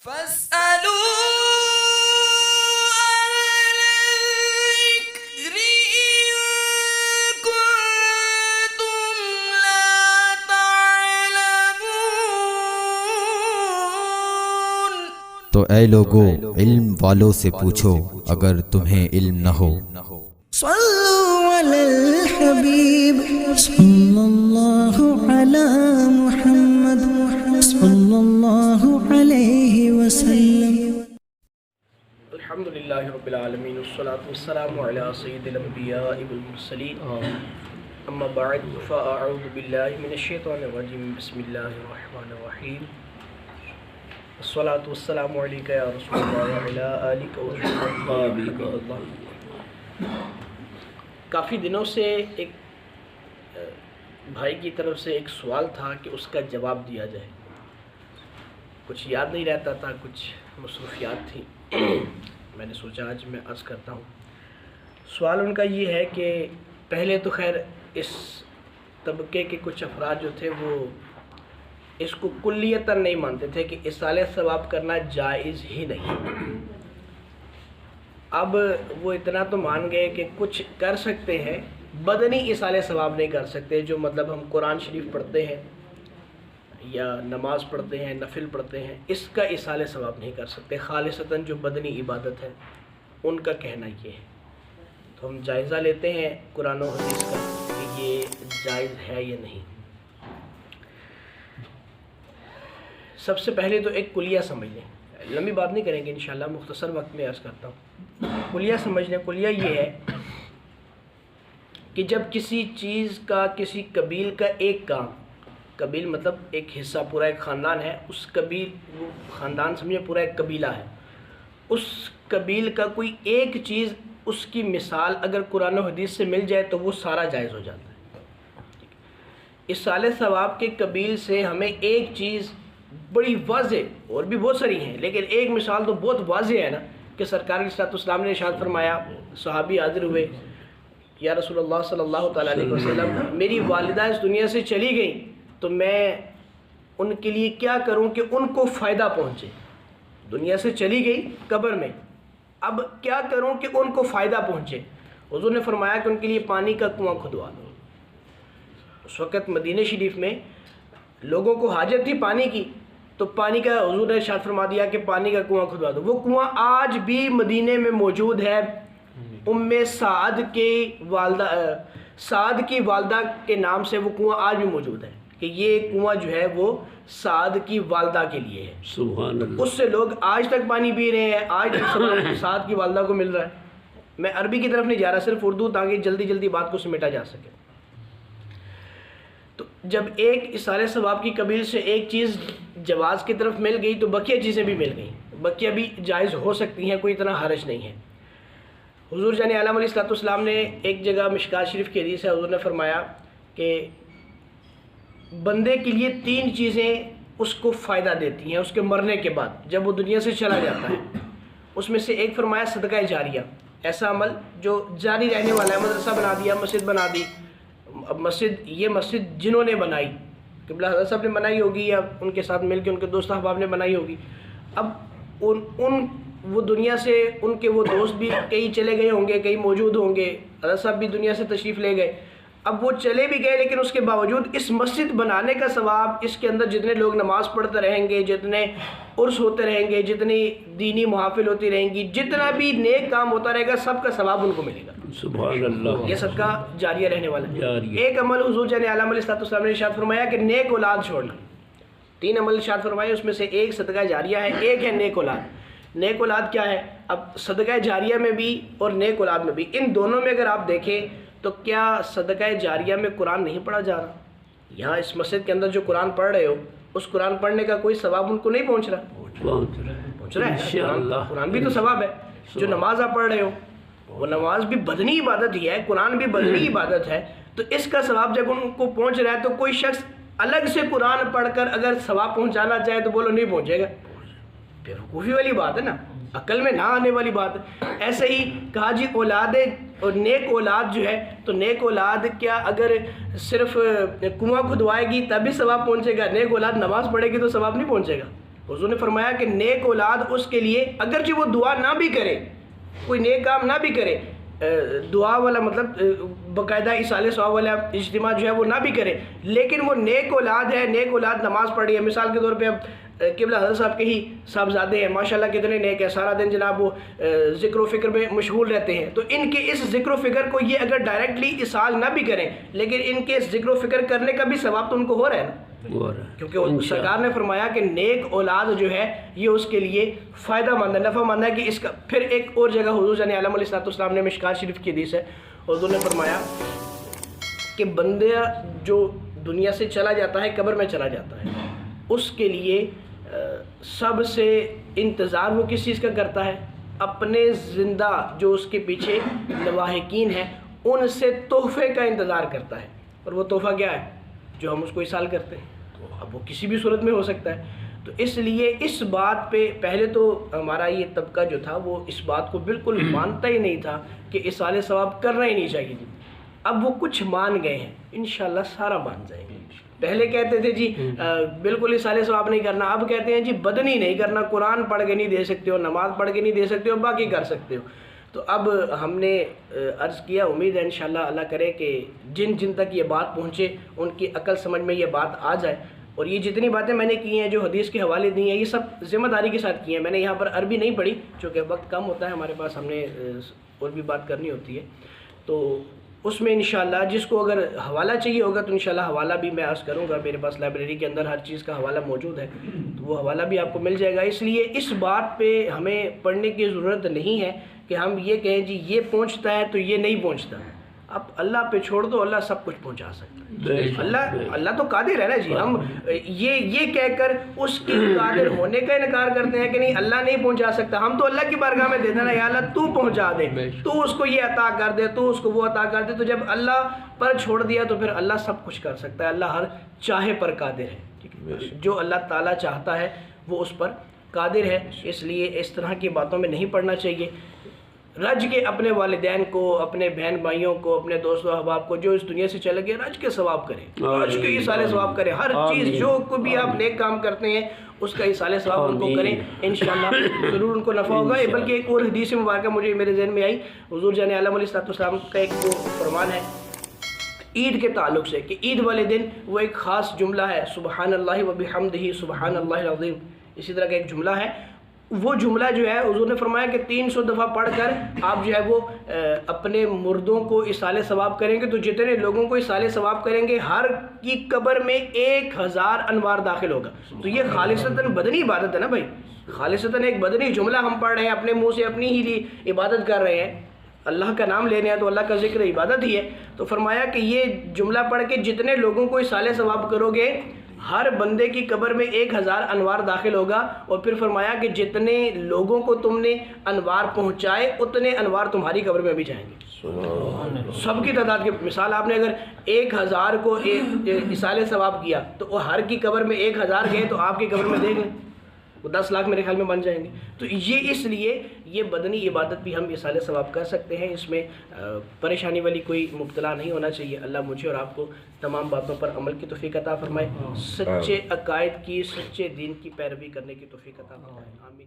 فاسألوا الذكر إن كنتم لا تعلمون۔ تو اے لوگو علم والوں سے پوچھو اگر تمہیں علم نہ ہو۔ صلوا علی الحبیب صلی اللہ علی محمد صلی اللہ علیہ وسلم۔ الحمدللہ رب العالمین والصلاة والسلام علی سید الانبیاء والمرسلین اما بعد فاعوذ باللہ من الشیطان الرجیم بسم اللہ الرحمن الرحیم الصلاة والسلام علیکہ یا رسول اللہ وعلی آلک وصحبہ اللہ۔ کافی دنوں سے ایک بھائی کی طرف سے ایک سوال تھا کہ اس کا جواب دیا جائے، کچھ یاد نہیں رہتا تھا، کچھ مصروفیات تھی، میں نے سوچا آج میں عرض کرتا ہوں۔ سوال ان کا یہ ہے کہ پہلے تو خیر اس طبقے کے کچھ افراد جو تھے وہ اس کو کلیتاً نہیں مانتے تھے کہ اصالِ ثواب کرنا جائز ہی نہیں۔ اب وہ اتنا تو مان گئے کہ کچھ کر سکتے ہیں، بدنی اصالِ ثواب نہیں کر سکتے، جو مطلب ہم قرآن شریف پڑھتے ہیں یا نماز پڑھتے ہیں، نفل پڑھتے ہیں، اس کا اصالِ ثواب نہیں کر سکتے، خالصتاً جو بدنی عبادت ہے ان کا کہنا یہ ہے۔ تو ہم جائزہ لیتے ہیں قرآن و حدیث کا کہ یہ جائز ہے یا نہیں۔ سب سے پہلے تو ایک کلیہ سمجھ لیں، لمبی بات نہیں کریں گے انشاءاللہ، مختصر وقت میں عرض کرتا ہوں۔ کلیہ سمجھ لیں، کلیہ یہ ہے کہ جب کسی چیز کا، کسی قبیل کا ایک کام، قبیل مطلب ایک حصہ، پورا ایک خاندان ہے، اس قبیل، وہ خاندان سمجھے پورا ایک قبیلہ ہے، اس قبیل کا کوئی ایک چیز، اس کی مثال اگر قرآن و حدیث سے مل جائے تو وہ سارا جائز ہو جاتا ہے۔ اصالِ ثواب کے قبیل سے ہمیں ایک چیز بڑی واضح، اور بھی بہت ساری ہیں لیکن ایک مثال تو بہت واضح ہے نا، کہ سرکار علیہ السلام نے ارشاد فرمایا، صحابی حاضر ہوئے، یا رسول اللہ صلی اللہ تعالیٰ علیہ وسلم، میری والدہ اس دنیا سے چلی گئیں تو میں ان کے لیے کیا کروں کہ ان کو فائدہ پہنچے۔ دنیا سے چلی گئی قبر میں، اب کیا کروں کہ ان کو فائدہ پہنچے؟ حضور نے فرمایا کہ ان کے لیے پانی کا کنواں کھدوا دو۔ اس وقت مدینہ شریف میں لوگوں کو حاجت تھی پانی کی، تو پانی کا حضور نے ارشاد فرما دیا کہ پانی کا کنواں کھدوا دو۔ وہ کنواں آج بھی مدینہ میں موجود ہے، ام سعد کی والدہ کے نام سے وہ کنواں آج بھی موجود ہے، کہ یہ کنواں جو ہے وہ سعد کی والدہ کے لیے ہے۔ سبحان اللہ۔ اس سے لوگ آج تک پانی پی رہے ہیں، آج تک سب سعد کی والدہ کو مل رہا ہے۔ میں عربی کی طرف نہیں جا رہا، صرف اردو، تاکہ جلدی جلدی بات کو سمیٹا جا سکے۔ تو جب ایک اصالِ ثواب کی قبیل سے ایک چیز جواز کی طرف مل گئی تو بقیہ چیزیں بھی مل گئیں، بقیہ بھی جائز ہو سکتی ہیں، کوئی اتنا حرج نہیں ہے۔ حضور جان عالم علیہ السلام نے ایک جگہ مشکات شریف کی حدیث ہے، حضور نے فرمایا کہ بندے کے لیے 3 چیزیں اس کو فائدہ دیتی ہیں اس کے مرنے کے بعد، جب وہ دنیا سے چلا جاتا ہے۔ اس میں سے ایک فرمایا صدقہ جاریہ، ایسا عمل جو جاری رہنے والا ہے، مدرسہ بنا دیا، مسجد بنا دی۔ اب یہ مسجد جنہوں نے بنائی، قبلہ حضرت صاحب نے بنائی ہوگی یا ان کے ساتھ مل کے ان کے دوست احباب نے بنائی ہوگی، اب وہ دنیا سے ان کے وہ دوست بھی کئی چلے گئے ہوں گے، کئی موجود ہوں گے، حضرت صاحب بھی دنیا سے تشریف لے گئے، اب وہ چلے بھی گئے لیکن اس کے باوجود اس مسجد بنانے کا ثواب، اس کے اندر جتنے لوگ نماز پڑھتے رہیں گے، جتنے عرس ہوتے رہیں گے، جتنی دینی محافل ہوتی رہیں گی، جتنا بھی نیک کام ہوتا رہے گا، سب کا ثواب ان کو ملے گا۔ سبحان اللہ۔ یہ صدقہ جاریہ رہنے والا ہے۔ جاریہ۔ ایک عمل حضور جان عالم علیہ السلام نے ارشاد فرمایا کہ نیک اولاد چھوڑنا۔ 3 عمل ارشاد فرمائے، اس میں سے ایک صدقہ جاریہ ہے، ایک ہے نیک اولاد۔ نیک اولاد کیا ہے؟ اب صدقہ جاریہ میں بھی اور نیک اولاد میں بھی، ان دونوں میں اگر آپ دیکھیں تو کیا صدقہ جاریہ میں قرآن نہیں پڑھا جا رہا؟ یہاں اس مسجد کے اندر جو قرآن پڑھ رہے ہو، اس قرآن پڑھنے کا کوئی ثواب ان کو نہیں پہنچ رہا؟ پہنچ رہا ہے۔ قرآن بھی تو ثواب ہے۔ جو نماز آپ پڑھ رہے ہو، وہ نماز بھی بدنی عبادت ہی ہے، قرآن بھی بدنی عبادت ہے، تو اس کا ثواب جب ان کو پہنچ رہا ہے تو کوئی شخص الگ سے قرآن پڑھ کر اگر ثواب پہنچانا چاہے تو بولو نہیں پہنچے گا، پھر وقوفی والی بات ہے نا، عقل میں نہ آنے والی بات ہے۔ ایسے ہی کہا جی اولاد اور نیک اولاد جو ہے، تو نیک اولاد کیا اگر صرف کنواں کھدوائے گی تب بھی ثواب پہنچے گا؟ نیک اولاد نماز پڑھے گی تو ثواب نہیں پہنچے گا؟ حضور نے فرمایا کہ نیک اولاد اس کے لیے اگرچہ وہ دعا نہ بھی کرے، کوئی نیک کام نہ بھی کرے، دعا والا مطلب باقاعدہ اصالِ ثواب والا اجتماع جو ہے وہ نہ بھی کرے، لیکن وہ نیک اولاد ہے، نیک اولاد نماز پڑھ رہی ہے. مثال کے طور پہ اب قبلہ حضرت صاحب کے ہی صاحبزادے ہیں، ماشاءاللہ کتنے نیک ہیں، سارا دن جناب وہ ذکر و فکر میں مشغول رہتے ہیں. تو ان کے اس ذکر و فکر کو یہ اگر ڈائریکٹلی اصال نہ بھی کریں، لیکن ان کے ذکر و فکر کرنے کا بھی ثواب تو ان کو ہو رہا ہے نا، کیونکہ سرکار نے فرمایا کہ نیک اولاد جو ہے یہ اس کے لیے فائدہ مند ہے، نفع مند ہے. کہ اس کا پھر ایک اور جگہ حضور جان عالم علیہ السلام نے مشکات شریف کی حدیث ہے، حضور نے فرمایا کہ بندہ جو دنیا سے چلا جاتا ہے، قبر میں چلا جاتا ہے، اس کے لیے سب سے انتظار وہ کس چیز کا کرتا ہے؟ اپنے زندہ جو اس کے پیچھے لواحقین ہیں ان سے تحفے کا انتظار کرتا ہے. اور وہ تحفہ کیا ہے؟ جو ہم اس کو اصال کرتے ہیں. اب وہ کسی بھی صورت میں ہو سکتا ہے. تو اس لیے اس بات پہ پہلے تو ہمارا یہ طبقہ جو تھا وہ اس بات کو بالکل مانتا ہی نہیں تھا کہ اصال ثواب کرنا ہی نہیں چاہیے. اب وہ کچھ مان گئے ہیں، انشاءاللہ سارا مان جائیں گے. پہلے کہتے تھے جی بالکل اصال ثواب نہیں کرنا، اب کہتے ہیں جی بدنی نہیں کرنا، قرآن پڑھ کے نہیں دے سکتے ہو، نماز پڑھ کے نہیں دے سکتے ہو، باقی کر سکتے ہو. تو اب ہم نے عرض کیا، امید ہے انشاءاللہ اللہ کرے کہ جن جن تک یہ بات پہنچے ان کی عقل سمجھ میں یہ بات آ جائے. اور یہ جتنی باتیں میں نے کی ہیں، جو حدیث کے حوالے دی ہیں، یہ سب ذمہ داری کے ساتھ کی ہیں. میں نے یہاں پر عربی نہیں پڑھی چونکہ وقت کم ہوتا ہے ہمارے پاس، ہم نے اور بھی بات کرنی ہوتی ہے. تو اس میں انشاءاللہ جس کو اگر حوالہ چاہیے ہوگا تو انشاءاللہ حوالہ بھی میں عرض کروں گا. میرے پاس لائبریری کے اندر ہر چیز کا حوالہ موجود ہے، تو وہ حوالہ بھی آپ کو مل جائے گا. اس لیے اس بات پہ ہمیں پڑھنے کی ضرورت نہیں ہے کہ ہم یہ کہیں جی یہ پہنچتا ہے تو یہ نہیں پہنچتا. آپ اللہ پہ چھوڑ دو، اللہ سب کچھ پہنچا سکتا ہے. اللہ تو قادر ہے نا جی. ہم یہ کہہ کر اس کے قادر ہونے کا انکار کرتے ہیں کہ نہیں اللہ نہیں پہنچا سکتا. ہم تو اللہ کی بارگاہ میں دیتے ہیں نا، یا اللہ تو پہنچا دے، تو اس کو یہ عطا کر دے، تو اس کو وہ عطا کر دے. تو جب اللہ پر چھوڑ دیا تو پھر اللہ سب کچھ کر سکتا ہے. اللہ ہر چاہے پر قادر ہے. جو اللہ تعالیٰ چاہتا ہے وہ اس پر قادر ہے. اس لیے اس طرح کی باتوں میں نہیں پڑھنا چاہیے. رج کے اپنے والدین کو، اپنے بہن بھائیوں کو، اپنے دوست و احباب کو جو اس دنیا سے چلے گئے، رج کے ثواب کریں، رج کے اصال ثواب کریں. ہر چیز جو کوئی بھی آپ نیک کام کرتے ہیں اس کا اصال ثواب ان کو کریں، انشاءاللہ ضرور ان کو نفع ہوگا. بلکہ ایک اور حدیث مبارکہ مجھے میرے ذہن میں آئی، حضور جان عالم علیہ السلام کا ایک وہ فرمان ہے عید کے تعلق سے کہ عید والے دن وہ ایک خاص جملہ ہے، سبحان اللہ و بحمدہ سبحان اللہ العظیم، اسی طرح کا ایک جملہ ہے. وہ جملہ جو ہے حضور نے فرمایا کہ 300 دفعہ پڑھ کر آپ جو ہے وہ اپنے مردوں کو اصال ثواب کریں گے. تو جتنے لوگوں کو اصال ثواب کریں گے ہر کی قبر میں 1000 انوار داخل ہوگا. تو یہ خالصتاً بدنی عبادت ہے نا بھائی، خالصتاً ایک بدنی جملہ ہم پڑھ رہے ہیں، اپنے منہ سے اپنی ہی عبادت کر رہے ہیں. اللہ کا نام لینے ہیں تو اللہ کا ذکر عبادت ہی ہے. تو فرمایا کہ یہ جملہ پڑھ کے جتنے لوگوں کو اصال ثواب کرو گے ہر بندے کی قبر میں 1000 انوار داخل ہوگا. اور پھر فرمایا کہ جتنے لوگوں کو تم نے انوار پہنچائے اتنے انوار تمہاری قبر میں بھی جائیں گے. سب کی تعداد کی مثال، آپ نے اگر 1000 کو اصال ثواب کیا تو وہ ہر کی قبر میں 1000 گئے تو آپ کی قبر میں دیکھ لیں وہ 10 لاکھ میرے خیال میں بن جائیں گے. تو یہ اس لیے یہ بدنی عبادت بھی ہم اصال ثواب کر سکتے ہیں، اس میں پریشانی والی کوئی مبتلا نہیں ہونا چاہیے. اللہ مجھے اور آپ کو تمام باتوں پر عمل کی توفیق عطا فرمائے، سچے عقائد کی، سچے دین کی پیروی کرنے کی توفیق عطا فرمائے. آمین.